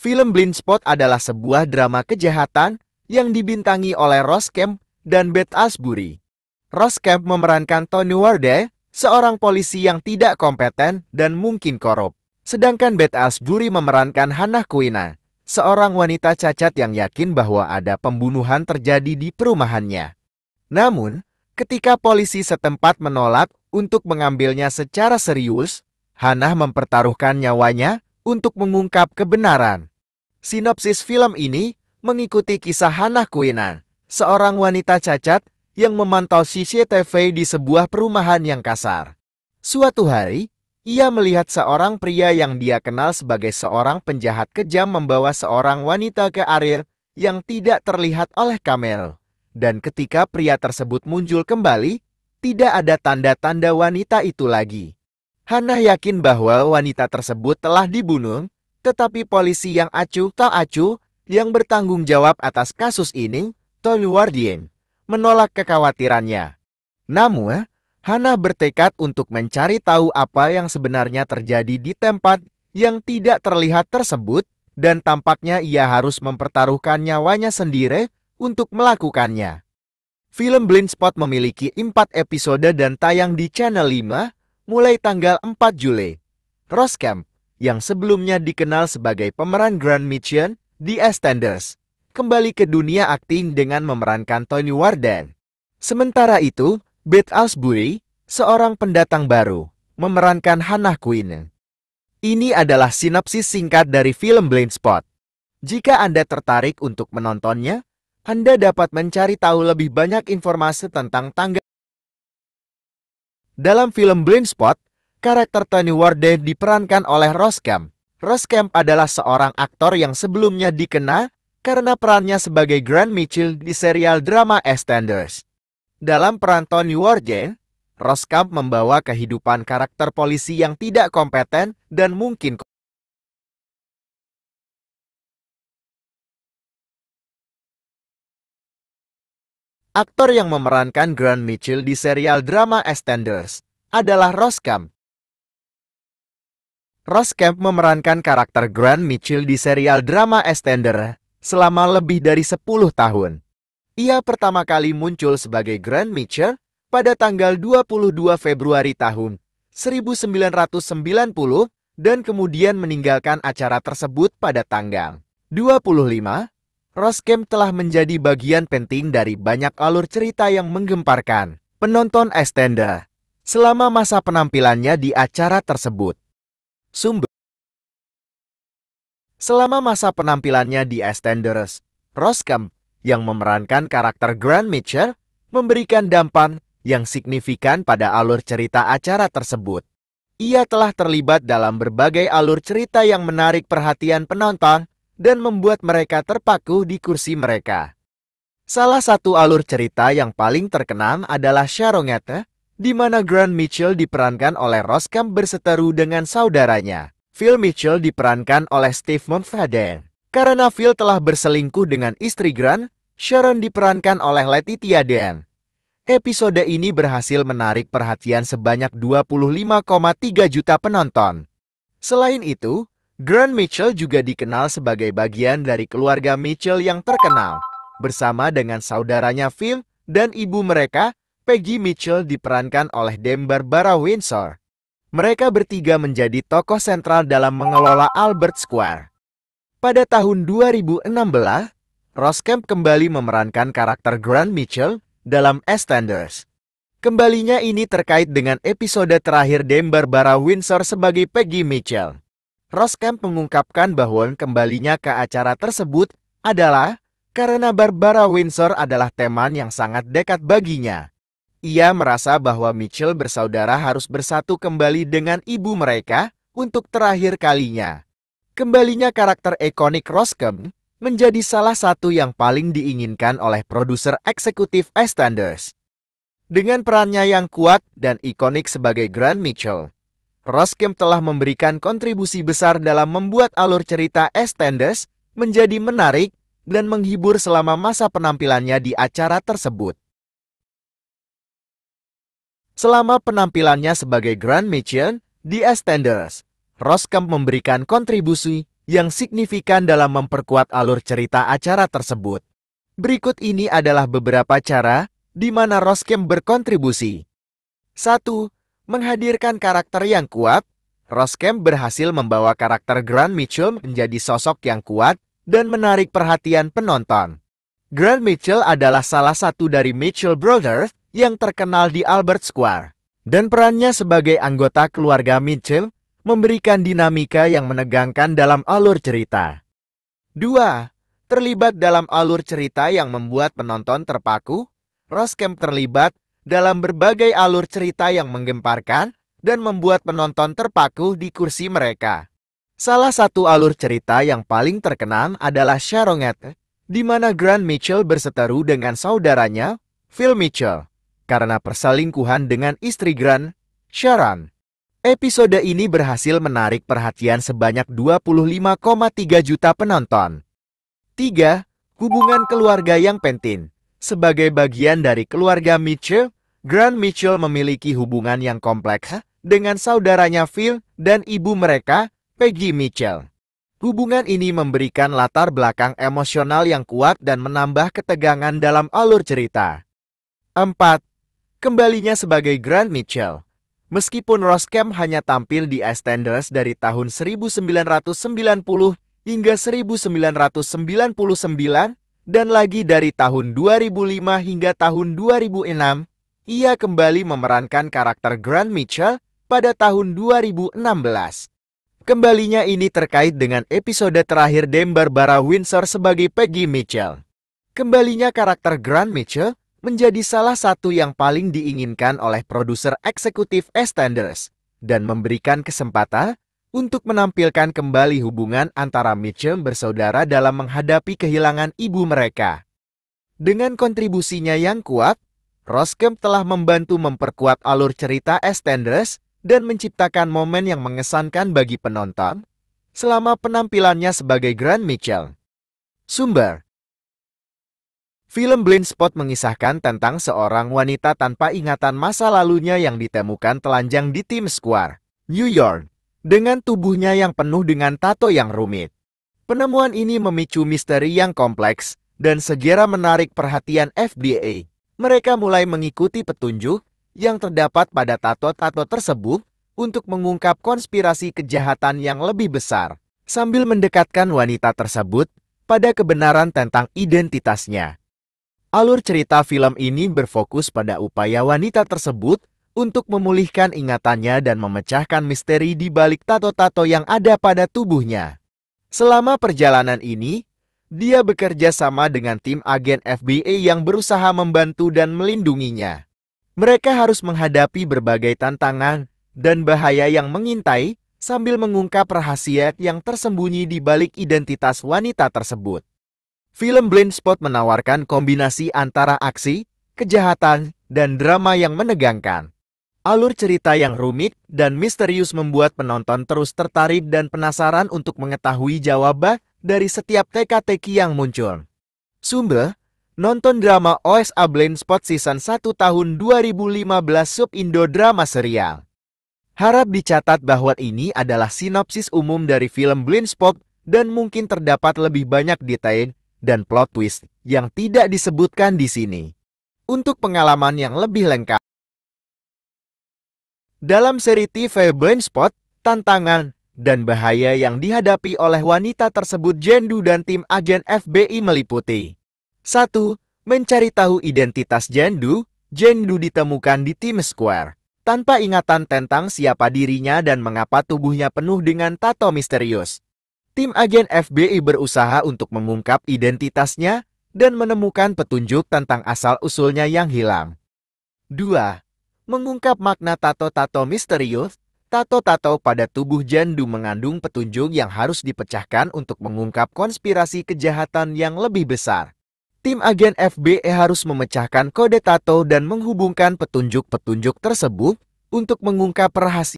Film Blindspot adalah sebuah drama kejahatan yang dibintangi oleh Ross Kemp dan Beth Asbury. Ross Kemp memerankan Tony Ward, seorang polisi yang tidak kompeten dan mungkin korup. Sedangkan Beth Asbury memerankan Hannah Quinn, seorang wanita cacat yang yakin bahwa ada pembunuhan terjadi di perumahannya. Namun, ketika polisi setempat menolak untuk mengambilnya secara serius, Hannah mempertaruhkan nyawanya untuk mengungkap kebenaran. Sinopsis film ini mengikuti kisah Hannah Quinn, seorang wanita cacat yang memantau CCTV di sebuah perumahan yang kasar. Suatu hari, ia melihat seorang pria yang dia kenal sebagai seorang penjahat kejam membawa seorang wanita ke area yang tidak terlihat oleh kamera. Dan ketika pria tersebut muncul kembali, tidak ada tanda-tanda wanita itu lagi. Hannah yakin bahwa wanita tersebut telah dibunuh, tetapi polisi yang acuh tak acuh yang bertanggung jawab atas kasus ini, Tony Ward, menolak kekhawatirannya. Namun, Hannah bertekad untuk mencari tahu apa yang sebenarnya terjadi di tempat yang tidak terlihat tersebut, dan tampaknya ia harus mempertaruhkan nyawanya sendiri untuk melakukannya. Film Blindspot memiliki 4 episode dan tayang di Channel 5 mulai tanggal 4 Juli. Ross Kemp, yang sebelumnya dikenal sebagai pemeran Grant Mitchell di EastEnders, kembali ke dunia akting dengan memerankan Tony Ward. Sementara itu, Beth Asbury, seorang pendatang baru, memerankan Hannah Quinn. Ini adalah sinopsis singkat dari film Blindspot. Jika Anda tertarik untuk menontonnya, Anda dapat mencari tahu lebih banyak informasi tentang tangga. Dalam film Blindspot, karakter Tony Ward diperankan oleh Ross Kemp. Ross Kemp adalah seorang aktor yang sebelumnya dikenal karena perannya sebagai Grant Mitchell di serial drama EastEnders. Dalam peran Tony Ward, Ross Kemp membawa kehidupan karakter polisi yang tidak kompeten dan mungkin aktor yang memerankan Grant Mitchell di serial drama EastEnders adalah Ross Kemp. Ross Kemp memerankan karakter Grant Mitchell di serial drama EastEnders selama lebih dari 10 tahun. Ia pertama kali muncul sebagai Grant Mitchell pada tanggal 22 Februari tahun 1990 dan kemudian meninggalkan acara tersebut pada tanggal 25. Ross Kemp telah menjadi bagian penting dari banyak alur cerita yang menggemparkan penonton EastEnders selama masa penampilannya di acara tersebut. Sumber. Selama masa penampilannya di EastEnders, Ross Kemp yang memerankan karakter Grant Mitchell memberikan dampak yang signifikan pada alur cerita acara tersebut. Ia telah terlibat dalam berbagai alur cerita yang menarik perhatian penonton dan membuat mereka terpaku di kursi mereka. Salah satu alur cerita yang paling terkenal adalah Sharonette, di mana Grant Mitchell diperankan oleh Ross Kemp berseteru dengan saudaranya. Phil Mitchell diperankan oleh Steve Monfade. Karena Phil telah berselingkuh dengan istri Grant, Sharon diperankan oleh Letitia Dean. Episode ini berhasil menarik perhatian sebanyak 25,3 juta penonton. Selain itu, Grant Mitchell juga dikenal sebagai bagian dari keluarga Mitchell yang terkenal, bersama dengan saudaranya Phil dan ibu mereka, Peggy Mitchell diperankan oleh Dame Barbara Windsor. Mereka bertiga menjadi tokoh sentral dalam mengelola Albert Square. Pada tahun 2016, Ross Kemp kembali memerankan karakter Grant Mitchell dalam EastEnders. Kembalinya ini terkait dengan episode terakhir Dame Barbara Windsor sebagai Peggy Mitchell. Ross Kemp mengungkapkan bahwa kembalinya ke acara tersebut adalah karena Barbara Windsor adalah teman yang sangat dekat baginya. Ia merasa bahwa Mitchell bersaudara harus bersatu kembali dengan ibu mereka untuk terakhir kalinya. Kembalinya karakter ikonik Ross Kemp menjadi salah satu yang paling diinginkan oleh produser eksekutif EastEnders. Dengan perannya yang kuat dan ikonik sebagai Grant Mitchell, Ross Kemp telah memberikan kontribusi besar dalam membuat alur cerita EastEnders menjadi menarik dan menghibur selama masa penampilannya di acara tersebut. Selama penampilannya sebagai Grant Mitchell di EastEnders, Ross Kemp memberikan kontribusi yang signifikan dalam memperkuat alur cerita acara tersebut. Berikut ini adalah beberapa cara di mana Roskemp berkontribusi. 1. Menghadirkan karakter yang kuat. Roskemp berhasil membawa karakter Grant Mitchell menjadi sosok yang kuat dan menarik perhatian penonton. Grant Mitchell adalah salah satu dari Mitchell Brothers yang terkenal di Albert Square, dan perannya sebagai anggota keluarga Mitchell memberikan dinamika yang menegangkan dalam alur cerita. 2. Terlibat dalam alur cerita yang membuat penonton terpaku. Roskemp terlibat dalam berbagai alur cerita yang menggemparkan dan membuat penonton terpaku di kursi mereka. Salah satu alur cerita yang paling terkenal adalah Sharonette, di mana Grant Mitchell berseteru dengan saudaranya, Phil Mitchell, karena perselingkuhan dengan istri Grant, Sharon. Episode ini berhasil menarik perhatian sebanyak 25,3 juta penonton. 3. Hubungan keluarga yang penting. Sebagai bagian dari keluarga Mitchell, Grant Mitchell memiliki hubungan yang kompleks dengan saudaranya Phil dan ibu mereka, Peggy Mitchell. Hubungan ini memberikan latar belakang emosional yang kuat dan menambah ketegangan dalam alur cerita. 4. Kembalinya sebagai Grant Mitchell. Meskipun Roskemp hanya tampil di EastEnders dari tahun 1990 hingga 1999 dan lagi dari tahun 2005 hingga tahun 2006, ia kembali memerankan karakter Grant Mitchell pada tahun 2016. Kembalinya ini terkait dengan episode terakhir Dame Barbara Windsor sebagai Peggy Mitchell. Kembalinya karakter Grant Mitchell menjadi salah satu yang paling diinginkan oleh produser eksekutif EastEnders dan memberikan kesempatan untuk menampilkan kembali hubungan antara Mitchell bersaudara dalam menghadapi kehilangan ibu mereka. Dengan kontribusinya yang kuat, Roskemp telah membantu memperkuat alur cerita EastEnders dan menciptakan momen yang mengesankan bagi penonton selama penampilannya sebagai Grant Mitchell. Sumber: Film Blindspot mengisahkan tentang seorang wanita tanpa ingatan masa lalunya yang ditemukan telanjang di Times Square, New York, dengan tubuhnya yang penuh dengan tato yang rumit. Penemuan ini memicu misteri yang kompleks dan segera menarik perhatian FBI. Mereka mulai mengikuti petunjuk yang terdapat pada tato-tato tersebut untuk mengungkap konspirasi kejahatan yang lebih besar, sambil mendekatkan wanita tersebut pada kebenaran tentang identitasnya. Alur cerita film ini berfokus pada upaya wanita tersebut untuk memulihkan ingatannya dan memecahkan misteri di balik tato-tato yang ada pada tubuhnya. Selama perjalanan ini, dia bekerja sama dengan tim agen FBI yang berusaha membantu dan melindunginya. Mereka harus menghadapi berbagai tantangan dan bahaya yang mengintai sambil mengungkap rahasia yang tersembunyi di balik identitas wanita tersebut. Film Blindspot menawarkan kombinasi antara aksi, kejahatan, dan drama yang menegangkan. Alur cerita yang rumit dan misterius membuat penonton terus tertarik dan penasaran untuk mengetahui jawaban dari setiap teka-teki yang muncul. Sumber: nonton drama OSA Blindspot Season 1 tahun 2015 Sub-Indo Drama Serial. Harap dicatat bahwa ini adalah sinopsis umum dari film Blindspot dan mungkin terdapat lebih banyak detail dan plot twist yang tidak disebutkan di sini. Untuk pengalaman yang lebih lengkap, dalam seri TV Blindspot, tantangan dan bahaya yang dihadapi oleh wanita tersebut Jendu dan tim agen FBI meliputi: 1. Mencari tahu identitas Jendu. Jendu ditemukan di Times Square, tanpa ingatan tentang siapa dirinya dan mengapa tubuhnya penuh dengan tato misterius. Tim agen FBI berusaha untuk mengungkap identitasnya dan menemukan petunjuk tentang asal-usulnya yang hilang. 2. Mengungkap makna tato-tato misterius. Tato-tato pada tubuh Jendu mengandung petunjuk yang harus dipecahkan untuk mengungkap konspirasi kejahatan yang lebih besar. Tim agen FBI harus memecahkan kode tato dan menghubungkan petunjuk-petunjuk tersebut untuk mengungkap rahasia